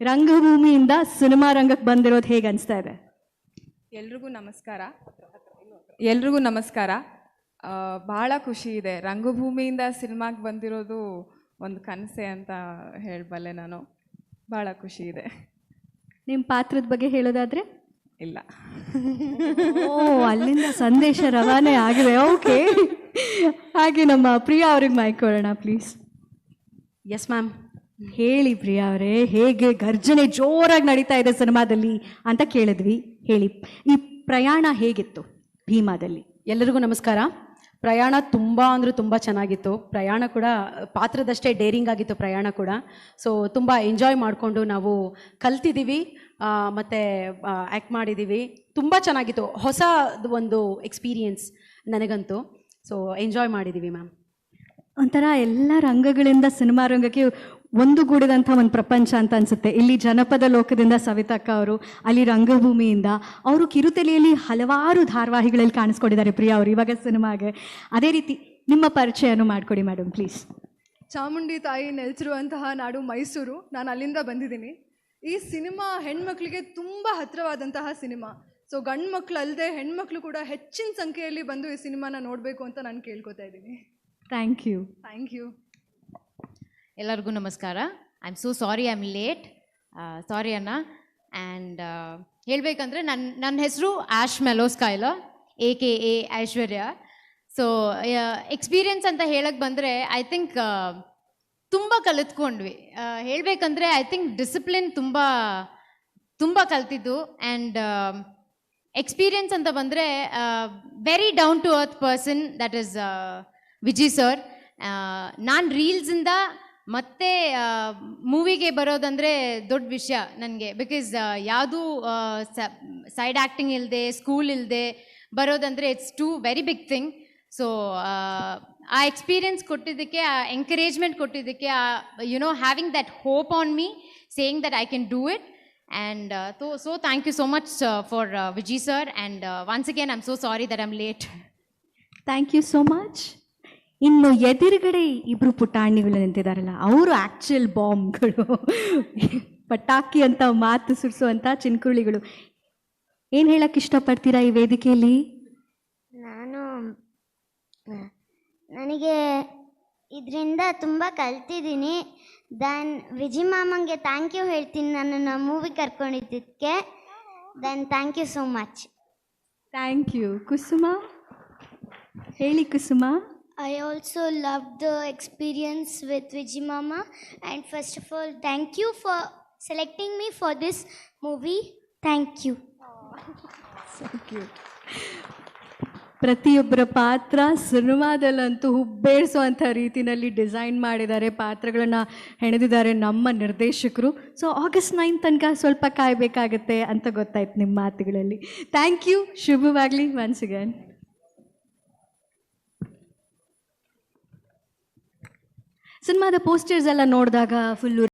ರಂಗಭೂಮಿಯಿಂದ cinema ರಂಗಕ್ಕೆ ಬಂದಿರೋದು ಹೇಗೆ ಅನಿಸ್ತಾ ಇದೆ? ಎಲ್ರಿಗೂ ನಮಸ್ಕಾರ. ಎಲ್ರಿಗೂ ನಮಸ್ಕಾರ. ಭಾಳ ಖುಷಿ ಇದೆ. ರಂಗಭೂಮಿಯಿಂದ ಸಿನಿಮಾಗೆ ಬಂದಿರೋದು ಒಂದು ಕನಸೆ ಅಂತ ಹೇಳಬಲ್ಲೆ ನಾನು. ಭಾಳ ಖುಷಿ ಇದೆ. ನಿಮ್ಮ ಪಾತ್ರದ ಬಗ್ಗೆ ಹೇಳೋದಾದ್ರೆ? ಇಲ್ಲ. ಓ, ಅಲ್ಲಿಂದ ಸಂದೇಶ ರವಾನೆ ಆಗಿದೆ. ಓಕೆ, ಹಾಗೆ ನಮ್ಮ ಪ್ರಿಯಾ ಅವ್ರಿಗೆ ಮೈಕ್ ಕೊಡೋಣ ಪ್ಲೀಸ್. Yes ma'am. ಹೇಳಿ ಪ್ರಿಯಾ ಅವರೇ, ಹೇಗೆ ಗರ್ಜನೆ ಜೋರಾಗಿ ನಡೀತಾ ಇದೆ ಸಿನಿಮಾದಲ್ಲಿ ಅಂತ ಕೇಳಿದ್ವಿ. ಹೇಳಿ, ಈ ಪ್ರಯಾಣ ಹೇಗಿತ್ತು ಭೀಮಾದಲ್ಲಿ? ಎಲ್ಲರಿಗೂ ನಮಸ್ಕಾರ. ಪ್ರಯಾಣ ತುಂಬ ಅಂದರೆ ತುಂಬ ಚೆನ್ನಾಗಿತ್ತು. ಪ್ರಯಾಣ ಕೂಡ ಪಾತ್ರದಷ್ಟೇ ಡೇರಿಂಗ್ ಆಗಿತ್ತು ಪ್ರಯಾಣ ಕೂಡ. ಸೊ ತುಂಬ ಎಂಜಾಯ್ ಮಾಡಿಕೊಂಡು ನಾವು ಕಲ್ತಿದ್ದೀವಿ ಮತ್ತು ಆ್ಯಕ್ಟ್ ಮಾಡಿದ್ದೀವಿ. ತುಂಬ ಚೆನ್ನಾಗಿತ್ತು. ಹೊಸದು ಒಂದು ಎಕ್ಸ್ಪೀರಿಯನ್ಸ್ ನನಗಂತೂ. ಸೊ ಎಂಜಾಯ್ ಮಾಡಿದ್ದೀವಿ ಮ್ಯಾಮ್. ಒಂಥರ ಎಲ್ಲ ರಂಗಗಳಿಂದ ಸಿನಿಮಾ ರಂಗಕ್ಕೆ ಒಂದುಗೂಡಿದಂಥ ಒಂದು ಪ್ರಪಂಚ ಅಂತ ಅನಿಸುತ್ತೆ. ಇಲ್ಲಿ ಜನಪದ ಲೋಕದಿಂದ ಸವಿತಕ್ಕ ಅವರು, ಅಲ್ಲಿ ರಂಗಭೂಮಿಯಿಂದ ಅವರು ಕಿರುತೆಲೆಯಲ್ಲಿ ಹಲವಾರು ಧಾರಾವಾಹಿಗಳಲ್ಲಿ ಕಾಣಿಸ್ಕೊಂಡಿದ್ದಾರೆ ಪ್ರಿಯಾ ಅವರು ಇವಾಗ ಸಿನಿಮಾಗೆ. ಅದೇ ರೀತಿ ನಿಮ್ಮ ಪರಿಚಯನೂ ಮಾಡಿಕೊಡಿ ಮೇಡಮ್ ಪ್ಲೀಸ್. ಚಾಮುಂಡಿ ತಾಯಿ ನೆಲೆಸಿರುವಂತಹ ನಾಡು ಮೈಸೂರು. ನಾನು ಅಲ್ಲಿಂದ ಬಂದಿದ್ದೀನಿ. ಈ ಸಿನಿಮಾ ಹೆಣ್ಮಕ್ಳಿಗೆ ತುಂಬ ಹತ್ತಿರವಾದಂತಹ ಸಿನಿಮಾ. ಸೊ ಗಂಡು ಮಕ್ಕಳು ಅಲ್ಲದೆ ಹೆಣ್ಮಕ್ಳು ಕೂಡ ಹೆಚ್ಚಿನ ಸಂಖ್ಯೆಯಲ್ಲಿ ಬಂದು ಈ ಸಿನಿಮಾನ ನೋಡಬೇಕು ಅಂತ ನಾನು ಕೇಳ್ಕೊತಾ ಇದ್ದೀನಿ. Thank you. Thank you. ಎಲ್ಲರಿಗೂ ನಮಸ್ಕಾರ. I am so sorry I am late. Sorry ಅಣ್ಣ. ಆ್ಯಂಡ್ ಹೇಳಬೇಕಂದ್ರೆ ನನ್ನ ಹೆಸರು ಆಶ್ ಮೆಲೋಸ್ಕೈಲ, AKA ಐಶ್ವರ್ಯ. ಸೊ ಎಕ್ಸ್ಪೀರಿಯನ್ಸ್ ಅಂತ ಹೇಳಕ್ಕೆ ಬಂದರೆ ಐ ಥಿಂಕ್ ತುಂಬ ಕಲಿತ್ಕೊಂಡ್ವಿ. ಹೇಳಬೇಕಂದ್ರೆ ಐ ಥಿಂಕ್ ಡಿಸಿಪ್ಲಿನ್ ತುಂಬ ಕಲ್ತಿದ್ದು. ಆ್ಯಂಡ್ ಎಕ್ಸ್ಪೀರಿಯನ್ಸ್ ಅಂತ ಬಂದರೆ very down to earth person, that is Vijay sir. ನಾನು ರೀಲ್ಸಿಂದ ಮತ್ತೆ ಮೂವಿಗೆ ಬರೋದಂದರೆ ದೊಡ್ಡ ವಿಷಯ ನನಗೆ. ಬಿಕಾಸ್ ಯಾವುದೂ ಸೈಡ್ ಆ್ಯಕ್ಟಿಂಗ್ ಇಲ್ಲದೆ, ಸ್ಕೂಲ್ ಇಲ್ಲದೆ ಬರೋದಂದರೆ it's too very big thing. So ಆ ಎಕ್ಸ್ಪೀರಿಯನ್ಸ್ ಕೊಟ್ಟಿದ್ದಕ್ಕೆ, ಆ ಎಂಕರೇಜ್ಮೆಂಟ್ ಕೊಟ್ಟಿದ್ದಕ್ಕೆ, having that hope on me, saying that I can do it. And so thank you so much for Vijay sir. And once again I'm so sorry that I'm late. Thank you so much. ಇನ್ನು ಎದುರುಗಡೆ ಇಬ್ಬರು ಪುಟಾಣಿಗಳು ನಿಂತಿದ್ದಾರಲ್ಲ, ಅವರು actual ಬಾಂಬ್ಗಳು, ಪಟಾಕಿ ಅಂತ ಮಾತು ಸುರಿಸುವಂಥ ಚಿನ್ಕುರುಳಿಗಳು. ಏನು ಹೇಳಕ್ಕೆ ಇಷ್ಟಪಡ್ತೀರಾ ಈ ವೇದಿಕೆಯಲ್ಲಿ? ನನಗೆ ಇದರಿಂದ ತುಂಬ ಕಲ್ತಿದ್ದೀನಿ. ವಿಜಯ್ ಮಾಮಂಗೆ ಥ್ಯಾಂಕ್ ಯು ಹೇಳ್ತೀನಿ, ನನ್ನನ್ನು ಮೂವಿ ಕರ್ಕೊಂಡಿದ್ದಕ್ಕೆ. Thank you so much. Thank you. Kusuma, ಹೇಳಿ Kusuma. I also loved the experience with Vijay Mama, and first of all thank you for selecting me for this movie. Thank you. So cute. ಪ್ರತಿಯೊಬ್ಬರ ಪಾತ್ರ ಸಿನಿಮಾದಲ್ಲಂತೂ ಹುಬ್ಬೇರಿಸುವಂಥ ರೀತಿಯಲ್ಲಿ design ಮಾಡಿದ್ದಾರೆ, ಪಾತ್ರಗಳನ್ನು ಹೆಣೆದಿದ್ದಾರೆ ನಮ್ಮ ನಿರ್ದೇಶಕರು. So August 9 ತನಕ ಸ್ವಲ್ಪ ಕಾಯಬೇಕಾಗತ್ತೆ ಅಂತ ಗೊತ್ತಾಯ್ತು ನಿಮ್ಮ ಮಾತುಗಳಲ್ಲಿ. Thank you. ಶುಭವಾಗಲಿ ಒನ್ಸ್ ಅಗೇನ್. ಸಿನಿಮಾದ ಪೋಸ್ಟರ್ಸ್ ಎಲ್ಲ ನೋಡಿದಾಗ ಫುಲ್ಲು